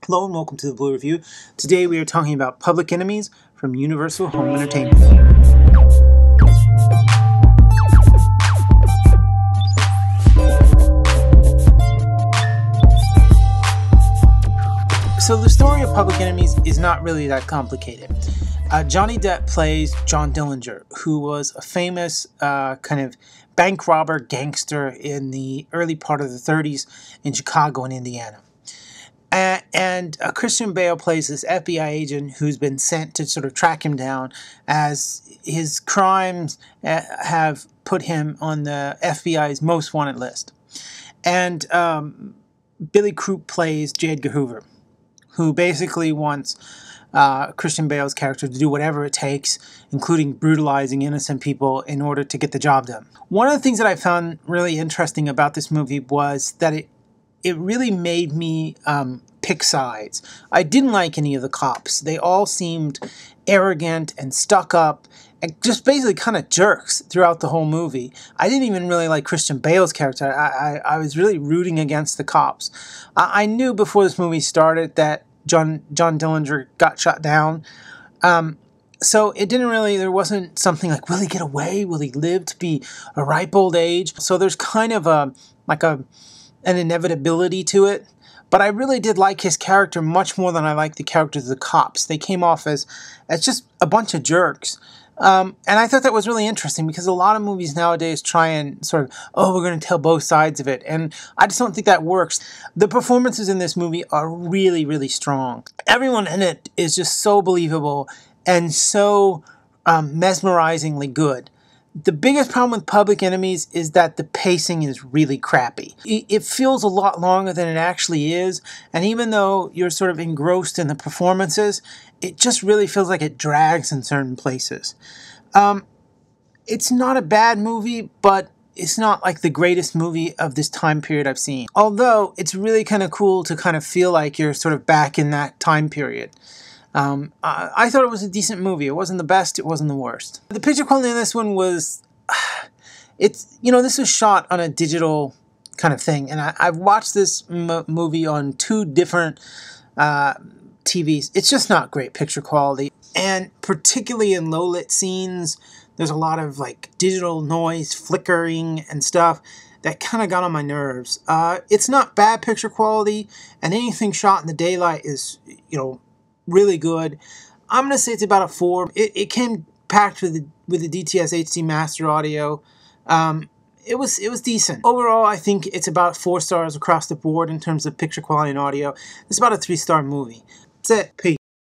Hello and welcome to the Blue Review. Today we are talking about Public Enemies from Universal Home Entertainment. So the story of Public Enemies is not really that complicated. Johnny Depp plays John Dillinger, who was a famous kind of bank robber gangster in the early part of the 30s in Chicago and Indiana. And Christian Bale plays this FBI agent who's been sent to sort of track him down as his crimes have put him on the FBI's most wanted list. And Billy Crudup plays J. Edgar Hoover, who basically wants Christian Bale's character to do whatever it takes, including brutalizing innocent people in order to get the job done. One of the things that I found really interesting about this movie was that it really made me pick sides. I didn't like any of the cops. They all seemed arrogant and stuck up and just basically kind of jerks throughout the whole movie. I didn't even really like Christian Bale's character. I was really rooting against the cops. I knew before this movie started that John Dillinger got shot down. So it didn't really, there wasn't something like, will he get away? Will he live to be a ripe old age? So there's kind of an inevitability to it. But I really did like his character much more than I liked the characters of the cops. They came off as just a bunch of jerks. And I thought that was really interesting because a lot of movies nowadays try and sort of, oh, we're going to tell both sides of it. And I just don't think that works. The performances in this movie are really, really strong. Everyone in it is just so believable and so mesmerizingly good. The biggest problem with Public Enemies is that the pacing is really crappy. It feels a lot longer than it actually is, and even though you're sort of engrossed in the performances, it just really feels like it drags in certain places. It's not a bad movie, but it's not like the greatest movie of this time period I've seen. Although, it's really kind of cool to kind of feel like you're sort of back in that time period. I thought it was a decent movie. It wasn't the best, it wasn't the worst. The picture quality in this one was, this was shot on a digital kind of thing, and I've watched this movie on two different TVs. It's just not great picture quality, and particularly in low-lit scenes, there's a lot of like digital noise, flickering and stuff that kind of got on my nerves. It's not bad picture quality, and anything shot in the daylight is, really good. I'm going to say it's about a 4. It came packed with the DTS HD Master Audio. It was decent. Overall, I think it's about 4 stars across the board in terms of picture quality and audio. It's about a 3-star movie. That's it. Peace.